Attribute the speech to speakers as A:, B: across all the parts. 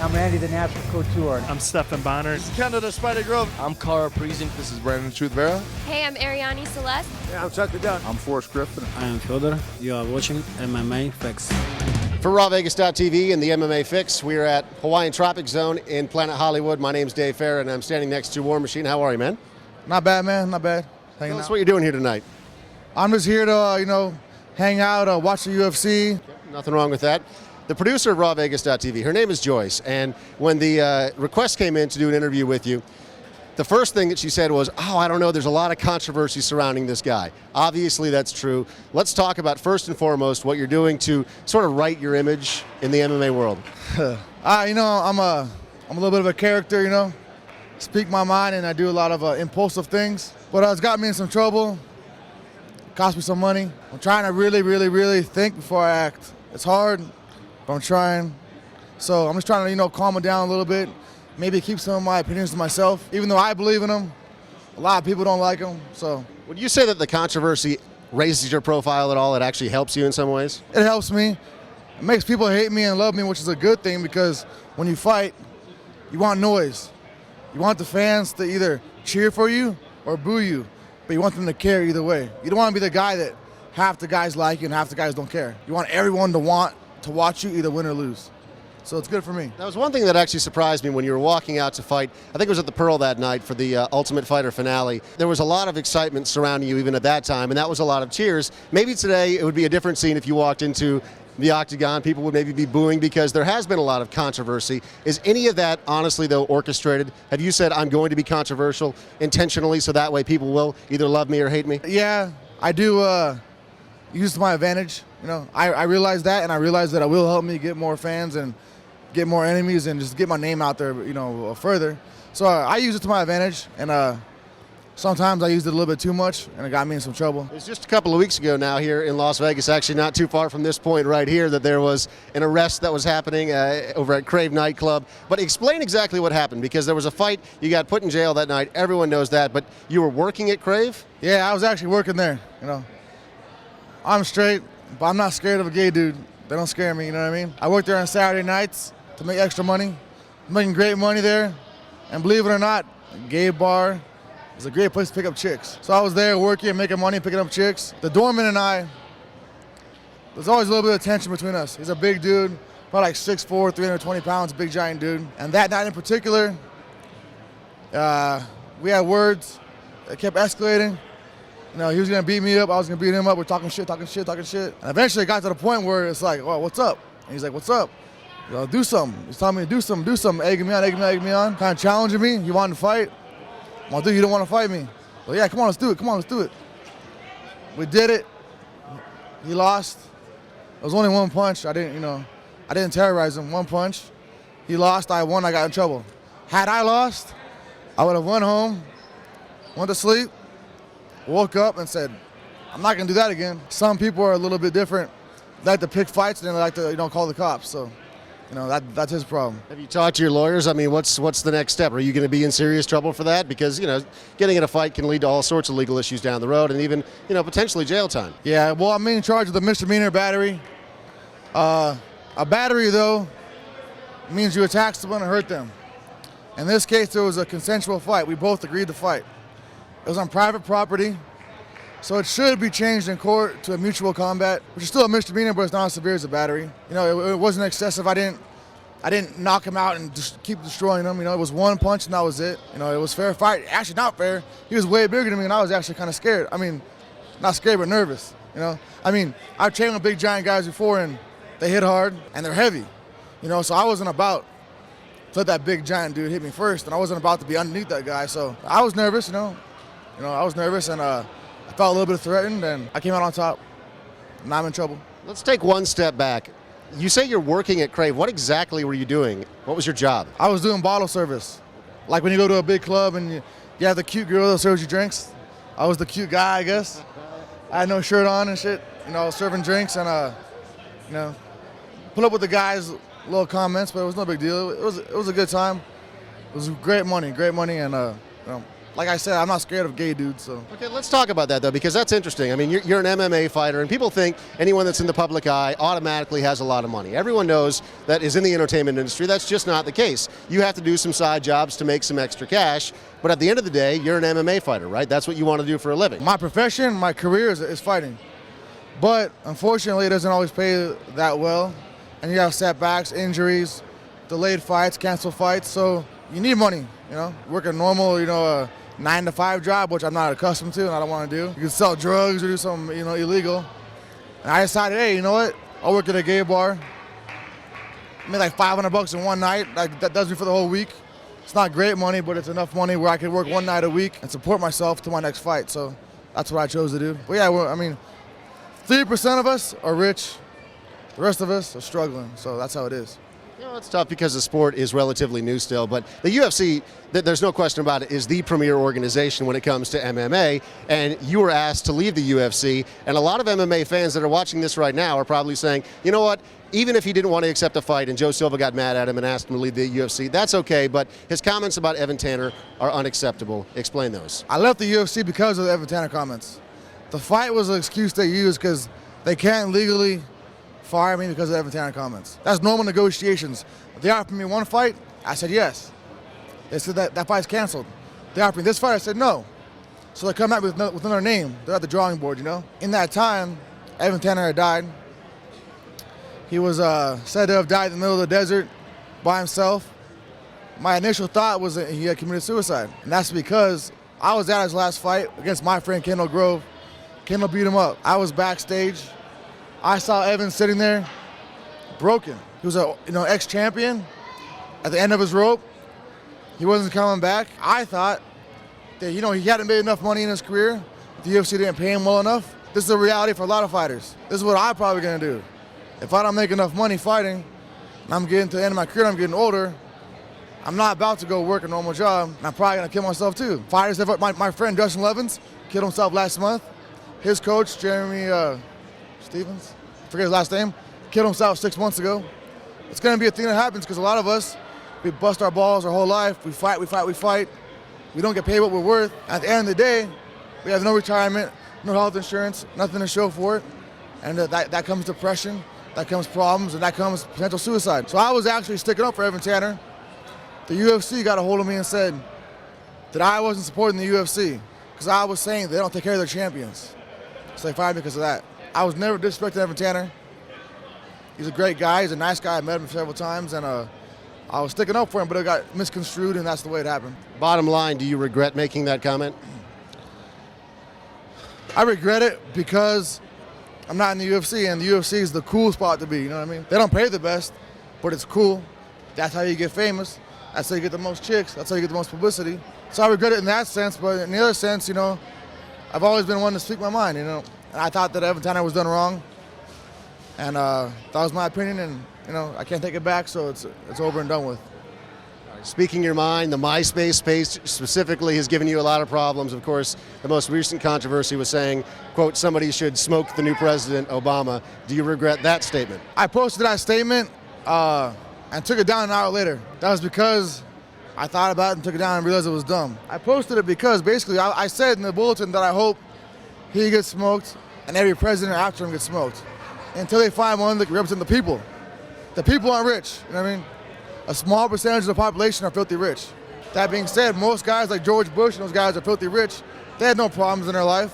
A: I'm Andy, the Natural Couture.
B: I'm Stefan Bonner.
C: This is Canada Spider Grove.
D: I'm Cara Priesing.
E: This is Brandon Truth Vera.
F: Hey, I'm Ariane Celeste.
C: Yeah, I'm Chuck the Duck.
G: I'm Forrest Griffin.
H: I am Fyodor. You are watching MMA Fix.
I: For RawVegas.tv and the MMA Fix, we're at Hawaiian Tropic Zone in Planet Hollywood. My name's Dave Farah, and I'm standing next to War Machine. How are you, man?
J: Not bad, man. Not bad.
I: Tell us what you're doing here tonight.
J: I'm just here to, hang out, watch the UFC.
I: Okay, nothing wrong with that. The producer of RawVegas.tv, her name is Joyce, and when the request came in to do an interview with you, the first thing that she said was, I don't know, there's a lot of controversy surrounding this guy. Obviously, that's true. Let's talk about, first and foremost, what you're doing to sort of right your image in the MMA world.
J: I'm a little bit of a character, speak my mind, and I do a lot of impulsive things. But it's got me in some trouble, cost me some money. I'm trying to really, really, really think before I act. It's hard, but I'm trying. So I'm just trying to, calm it down a little bit. Maybe keep some of my opinions to myself. Even though I believe in them, a lot of people don't like them. So
I: would you say that the controversy raises your profile at all? It actually helps you in some ways?
J: It helps me. It makes people hate me and love me, which is a good thing, because when you fight, you want noise. You want the fans to either cheer for you or boo you, but you want them to care either way. You don't want to be the guy that half the guys like you and half the guys don't care. You want everyone to want to watch you either win or lose. So it's good for me.
I: That was one thing that actually surprised me when you were walking out to fight. I think it was at the Pearl that night for the Ultimate Fighter finale. There was a lot of excitement surrounding you even at that time, and that was a lot of cheers. Maybe today it would be a different scene if you walked into the octagon. People would maybe be booing because there has been a lot of controversy. Is any of that, honestly, though, orchestrated? Have you said, I'm going to be controversial intentionally so that way people will either love me or hate me?
J: Yeah, I do use it to my advantage. I realize that, and I realize that it will help me get more fans and get more enemies and just get my name out there, further. So I use it to my advantage, and sometimes I used it a little bit too much, and it got me in some trouble.
I: It was just a couple of weeks ago now here in Las Vegas, actually not too far from this point right here, that there was an arrest that was happening over at Krave Nightclub. But explain exactly what happened, because there was a fight, you got put in jail that night, everyone knows that, but you were working at Krave?
J: Yeah, I was actually working there, I'm straight, but I'm not scared of a gay dude. They don't scare me, you know what I mean? I work there on Saturday nights to make extra money. I'm making great money there, and believe it or not, a gay bar is a great place to pick up chicks. So I was there working, making money, picking up chicks. The doorman and I, there's always a little bit of tension between us. He's a big dude, probably like 6'4", 320 pounds, big giant dude. And that night in particular, we had words that kept escalating. He was gonna beat me up, I was gonna beat him up. We're talking shit. And eventually it got to the point where it's like, well, what's up? And he's like, what's up? Do something. He's telling me to do something, egging me on, kind of challenging me. He wanted to fight. Well, dude, you don't want to fight me. Well, yeah, come on, let's do it. We did it. He lost. It was only one punch. I didn't terrorize him. One punch. He lost, I won, I got in trouble. Had I lost, I would have went home, went to sleep, woke up and said, I'm not gonna do that again. Some people are a little bit different. They like to pick fights and they like to, call the cops. So, that's his problem.
I: Have you talked to your lawyers? I mean, what's the next step? Are you going to be in serious trouble for that? Because, getting in a fight can lead to all sorts of legal issues down the road and even, potentially jail time.
J: Yeah, well, I'm in charge of the misdemeanor battery. A battery, though, means you attack someone and hurt them. In this case, there was a consensual fight. We both agreed to fight. It was on private property, so it should be changed in court to a mutual combat, which is still a misdemeanor, but it's not as severe as a battery. It wasn't excessive. I didn't knock him out and just keep destroying him. It was one punch and that was it. It was fair fight. Actually, not fair. He was way bigger than me, and I was actually kind of scared. I mean, not scared, but nervous. I've trained with big giant guys before, and they hit hard and they're heavy. So I wasn't about to let that big giant dude hit me first, and I wasn't about to be underneath that guy. So I was nervous. I was nervous, and I felt a little bit threatened, and I came out on top. Now I'm in trouble.
I: Let's take one step back. You say you're working at Krave. What exactly were you doing? What was your job?
J: I was doing bottle service. Like when you go to a big club and you have the cute girl that serves you drinks. I was the cute guy, I guess. I had no shirt on and shit, serving drinks and, put up with the guys' little comments, but it was no big deal. It was a good time. It was great money, and, like I said, I'm not scared of gay dudes. So
I: Okay, let's talk about that, though, because that's interesting. I mean, you're an MMA fighter, and people think anyone that's in the public eye automatically has a lot of money. Everyone knows that is in the entertainment industry. That's just not the case. You have to do some side jobs to make some extra cash, but at the end of the day, you're an MMA fighter, right? That's what you want to do for a living.
J: my profession, my career is fighting, but unfortunately, it doesn't always pay that well, and you have setbacks, injuries, delayed fights, canceled fights. So you need money. Work a normal, 9-to-5 job, which I'm not accustomed to and I don't want to do. You can sell drugs or do something, illegal. And I decided, hey, you know what? I'll work at a gay bar. I made like $500 in one night. Like, that does me for the whole week. It's not great money, but it's enough money where I can work one night a week and support myself to my next fight. So that's what I chose to do. But yeah, 3% of us are rich. The rest of us are struggling. So that's how it is.
I: It's tough because the sport is relatively new still, but the UFC, there's no question about it, is the premier organization when it comes to MMA, and you were asked to leave the UFC, and a lot of MMA fans that are watching this right now are probably saying, you know what, even if he didn't want to accept a fight and Joe Silva got mad at him and asked him to leave the UFC, that's okay, but his comments about Evan Tanner are unacceptable. Explain those.
J: I left the UFC because of the Evan Tanner comments. The fight was an excuse they used because they can't legally fire me because of Evan Tanner comments. That's normal negotiations. If they offered me one fight, I said yes. They said that fight's canceled. They offered me this fight, I said no. So they come out with another name. They're at the drawing board, In that time, Evan Tanner had died. He was said to have died in the middle of the desert by himself. My initial thought was that he had committed suicide. And that's because I was at his last fight against my friend Kendall Grove. Kendall beat him up. I was backstage. I saw Evan sitting there, broken. He was a ex-champion. At the end of his rope, he wasn't coming back. I thought that he hadn't made enough money in his career. The UFC didn't pay him well enough. This is a reality for a lot of fighters. This is what I'm probably gonna do. If I don't make enough money fighting, and I'm getting to the end of my career, I'm getting older, I'm not about to go work a normal job, and I'm probably gonna kill myself too. Fighters, my friend Justin Levens killed himself last month. His coach, Jeremy Stevens, I forget his last name, killed himself 6 months ago. It's gonna be a thing that happens because a lot of us, we bust our balls our whole life. We fight. We don't get paid what we're worth. At the end of the day, we have no retirement, no health insurance, nothing to show for it. And that comes depression, that comes problems, and that comes potential suicide. So I was actually sticking up for Evan Tanner. The UFC got a hold of me and said that I wasn't supporting the UFC because I was saying they don't take care of their champions. So they fired me because of that. I was never disrespecting Evan Tanner. He's a great guy. He's a nice guy. I met him several times, and I was sticking up for him, but it got misconstrued, and that's the way it happened.
I: Bottom line, do you regret making that comment?
J: I regret it because I'm not in the UFC, and the UFC is the cool spot to be, you know what I mean? They don't pay the best, but it's cool. That's how you get famous. That's how you get the most chicks. That's how you get the most publicity. So I regret it in that sense, but in the other sense, I've always been one to speak my mind, And I thought that Evan Tanner was done wrong, and that was my opinion, and I can't take it back, so it's over and done with.
I: Speaking your mind, the MySpace space specifically has given you a lot of problems. Of course, the most recent controversy was saying, quote, somebody should smoke the new president, Obama. Do you regret that statement?
J: I posted that statement and took it down an hour later. That was because I thought about it and took it down and realized it was dumb. I posted it because basically I said in the bulletin that I hope he gets smoked and every president after him gets smoked until they find one that can represent the people. The people aren't rich, you know what I mean? A small percentage of the population are filthy rich. That being said, most guys like George Bush and those guys are filthy rich. They had no problems in their life.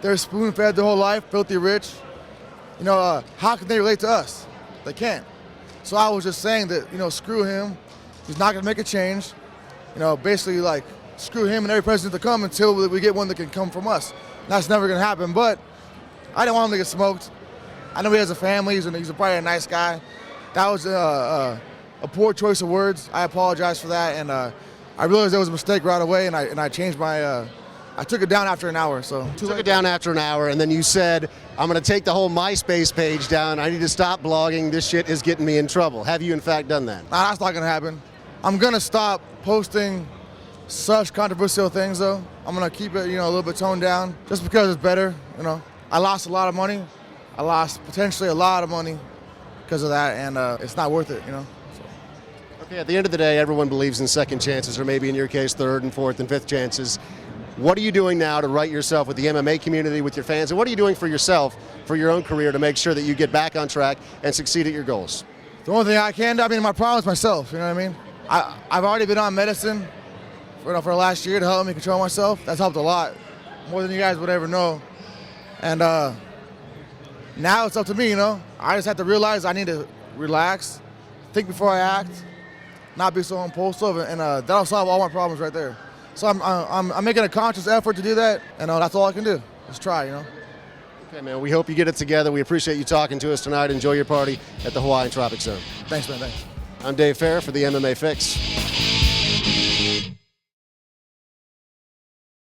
J: They're spoon-fed their whole life, filthy rich. How can they relate to us? They can't. So I was just saying that, screw him. He's not gonna make a change. Basically like, screw him and every president to come until we get one that can come from us. And that's never gonna happen, but I didn't want him to get smoked. I know he has a family, he's probably a nice guy. That was a poor choice of words. I apologize for that, and I realized there was a mistake right away, and I changed my. I took it down after an hour. So
I: took it down after an hour, and then you said, "I'm going to take the whole MySpace page down. I need to stop blogging. This shit is getting me in trouble." Have you in fact done that?
J: Nah, that's not gonna happen. I'm gonna stop posting such controversial things, though. I'm gonna keep it, a little bit toned down, just because it's better. I lost a lot of money. I lost potentially a lot of money because of that, and it's not worth it. So.
I: Okay, at the end of the day, everyone believes in second chances, or maybe in your case, third and fourth and fifth chances. What are you doing now to right yourself with the MMA community, with your fans, and what are you doing for yourself, for your own career, to make sure that you get back on track and succeed at your goals?
J: The only thing I can do, I mean, my problem is myself, you know what I mean? I've already been on medicine for the last year to help me control myself. That's helped a lot, more than you guys would ever know. And now it's up to me, you know? I just have to realize I need to relax, think before I act, not be so impulsive, and that'll solve all my problems right there. So I'm making a conscious effort to do that, and that's all I can do. Just try, you know?
I: Okay, man, we hope you get it together. We appreciate you talking to us tonight. Enjoy your party at the Hawaiian Tropic Zone.
J: Thanks, man, thanks.
I: I'm Dave Farrer for the MMA Fix.